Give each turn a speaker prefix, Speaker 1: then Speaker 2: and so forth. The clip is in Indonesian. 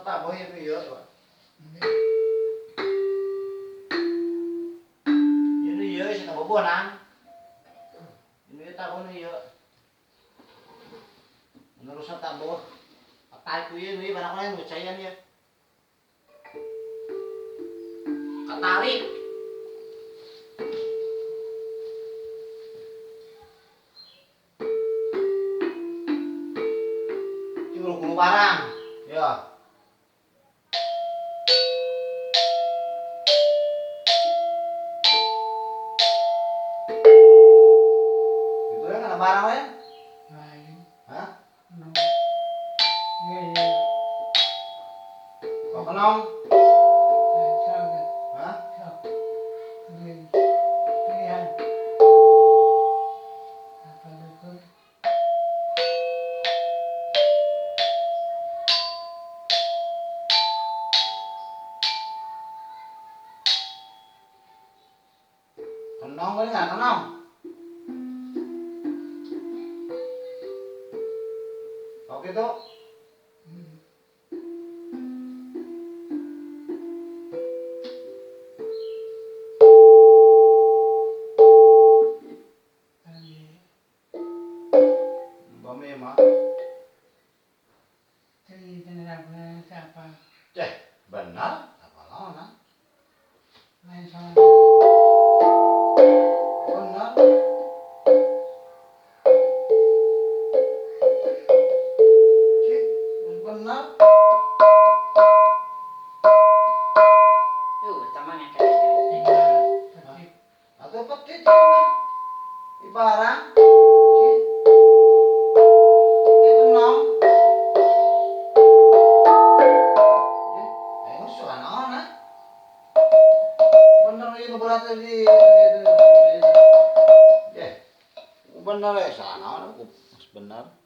Speaker 1: tak boleh itu ya, Pak. Ini ya, sih tak bobo nang. Ini tak boleh ya. Menurut saya tak bobo. Patai ku ini barang lain percaya dia. Katarik. Guru barang, ya. Itu yang ada barang ya?
Speaker 2: Lain.
Speaker 1: Hah?
Speaker 2: No. Iya.
Speaker 1: Kau kenal?
Speaker 2: Sao vậy?
Speaker 1: Hah?
Speaker 2: Sao? Ini. Pilihan. Apa dukun?
Speaker 1: Kenal kali nggak kenal? Oke tuh. Bome mah.
Speaker 2: Jadi generasi siapa?
Speaker 1: Benar? Apa lawan?
Speaker 2: Lain sama.
Speaker 1: Benar. Benar.
Speaker 3: Sama yang kayak
Speaker 2: Tapi
Speaker 1: Atau peti cuma ibarang. Itu kenal. Ini suka naon ah? Bener ini berarti di. Bener ya sana, benar.